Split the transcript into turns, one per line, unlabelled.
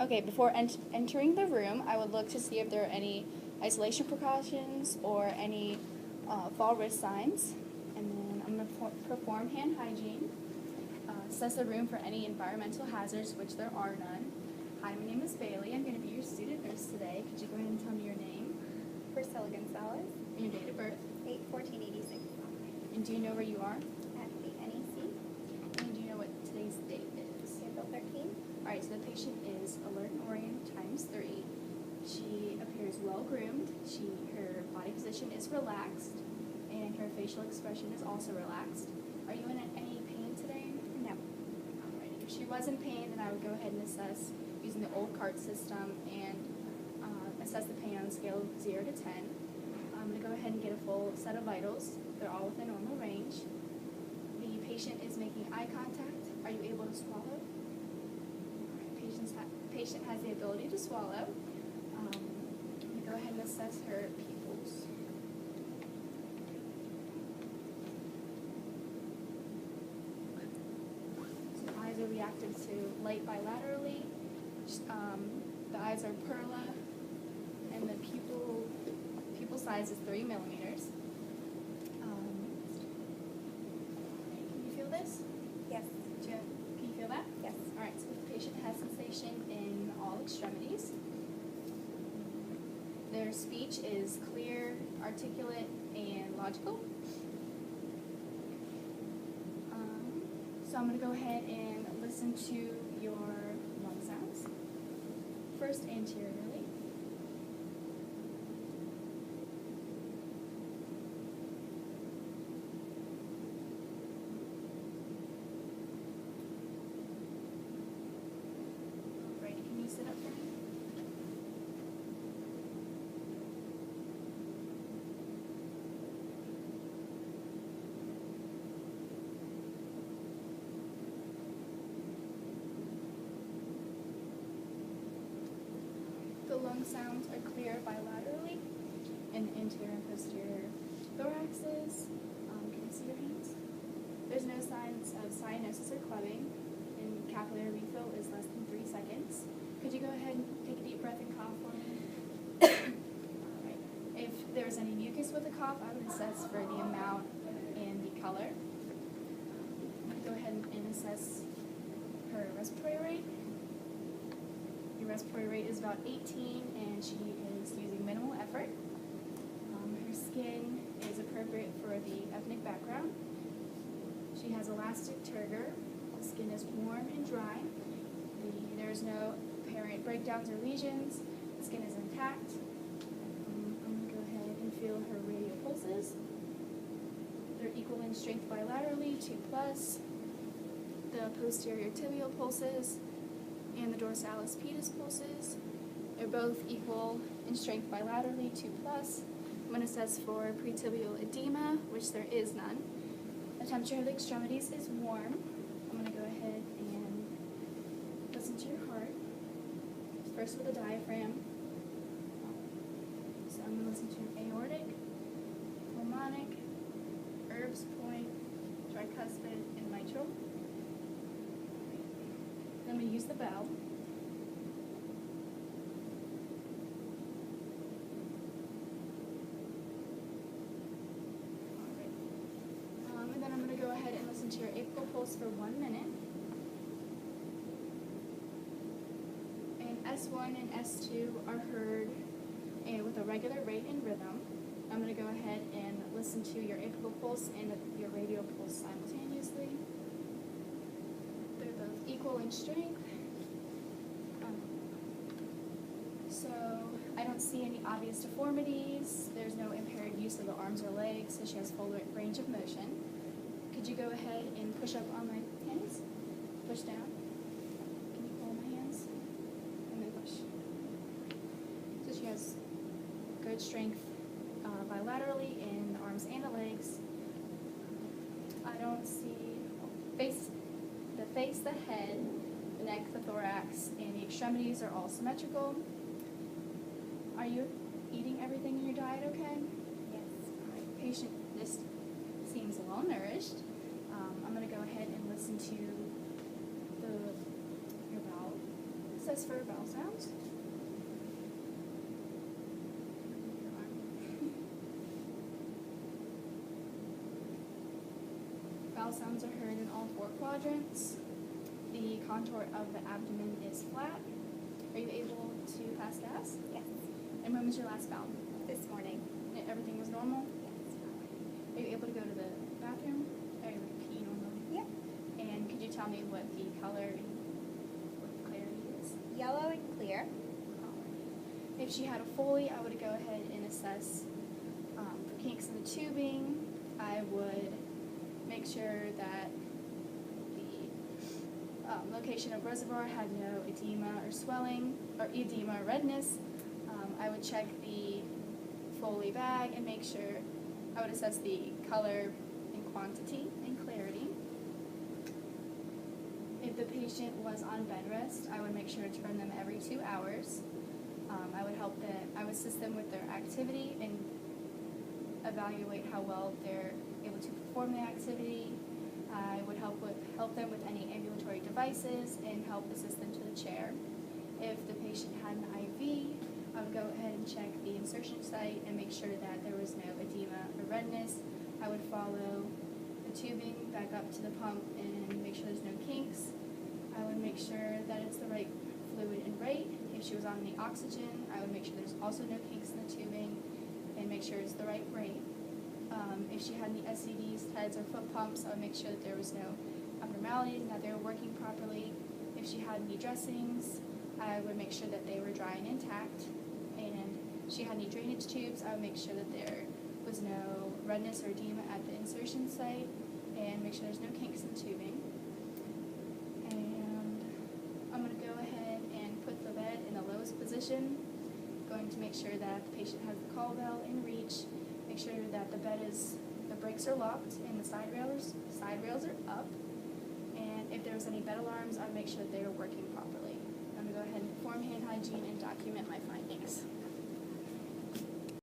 Okay, before entering the room, I would look to see if there are any isolation precautions or any fall risk signs. And then I'm going to perform hand hygiene, assess the room for any environmental hazards, which there are none. Hi, my name is Bailey. I'm going to be your student nurse today. Could you go ahead and tell me your name?
Priscilla Gonzalez,
And your date of birth?
8/14/86.
And do you know where you are?
At the NEC,
And do you know what today's date is?
April 13th.
Alright, so the patient is alert and orient times 3. She appears well groomed. Her body position is relaxed, and her facial expression is also relaxed. Are you in any pain today?
No.
Alrighty. If she was in pain, then I would go ahead and assess using the old cart system and assess the pain on a scale of 0 to 10. I'm going to go ahead and get a full set of vitals. They're all within normal range. The patient is making eye contact. Are you able to swallow? Patient has the ability to swallow. I'm going to go ahead and assess her pupils. So eyes are reactive to light bilaterally. The eyes are perla, and the pupil size is 3 millimeters. Can you feel this?
Yes.
Can you feel that?
Yes.
Alright, so the patient has sensation in all extremities. Their speech is clear, articulate, and logical. So I'm going to go ahead and listen to your lung sounds. First, anteriorly. Alright, can you sit up for me? The lung sounds are clear bilaterally in the anterior and posterior thoraxes. Can you see your hands? There's no signs of cyanosis or clubbing, and capillary refill is less than 3 seconds. Could you go ahead and take a deep breath and cough for me? Alright. If there was any mucus with the cough, I would assess for the amount and the color. Go ahead and assess her respiratory rate. Your respiratory rate is about 18, and she is using minimal effort. Her skin is appropriate for the ethnic background. She has elastic turgor. The skin is warm and dry. There is no apparent breakdowns or lesions. The skin is intact. I'm going to go ahead and feel her radial pulses. They're equal in strength bilaterally, 2+. The posterior tibial pulses and the dorsalis pedis pulses. They're both equal in strength bilaterally, 2+. I'm going to assess for pretibial edema, which there is none. The temperature of the extremities is warm. I'm going to go ahead and listen to your heart. First with the diaphragm. So I'm going to listen to an aortic, pulmonic, Erb's point, tricuspid, and mitral. Then we use the valve. And then I'm going to go ahead and listen to your apical pulse for 1 minute. And S1 and S2 are heard with a regular rate and rhythm. I'm going to go ahead and listen to your apical pulse and your radial pulse simultaneously. They're both equal in strength. So I don't see any obvious deformities. There's no impaired use of the arms or legs, so she has full range of motion. Could you go ahead and push up on my hands? Push down. Can you hold my hands? And then push. So she has good strength bilaterally in the arms and the legs. I don't see the face, the head, the neck, the thorax, and the extremities are all symmetrical. Are you eating everything in your diet okay?
Yes.
All right. Patient just seems well nourished. I'm going to go ahead and listen to your bowel process for vowel sounds. Vowel sounds are heard in all 4 quadrants. The contour of the abdomen is flat. Are you able to pass gas?
Yes.
And when was your last vowel?
This morning.
And everything was normal?
Yes.
Are you able to go to the bathroom? Are you able to pee normally?
Yep.
And could you tell me what the color and what the clarity is?
Yellow and clear.
If she had a Foley, I would go ahead and assess for kinks in the tubing. I would make sure that the location of reservoir had no edema or swelling, or edema or redness. I would check the Foley bag and make sure, I would assess the color and quantity and clarity. If the patient was on bed rest, I would make sure to turn them every 2 hours. I would assist them with their activity and evaluate how well they're able to perform the activity. I would help them with any ambulatory devices and help assist them to the chair. If the patient had an IV, I would go ahead and check the insertion site and make sure that there was no edema or redness. I would follow the tubing back up to the pump and make sure there's no kinks. I would make sure that it's the right fluid and rate. If she was on the oxygen, I would make sure there's also no kinks in the tubing and make sure it's the right rate. If she had any SCDs, TEDs, or foot pumps, I would make sure that there was no abnormalities and that they were working properly. If she had any dressings, I would make sure that they were dry and intact. And if she had any drainage tubes, I would make sure that there was no redness or edema at the insertion site and make sure there's no kinks in the tubing. And I'm going to go ahead and put the bed in the lowest position. Going to make sure that the patient has the call bell in reach. Make sure that the brakes are locked and the side rails are up. And if there was any bed alarms, I'd make sure that they were working properly. I'm going to go ahead and perform hand hygiene and document my findings.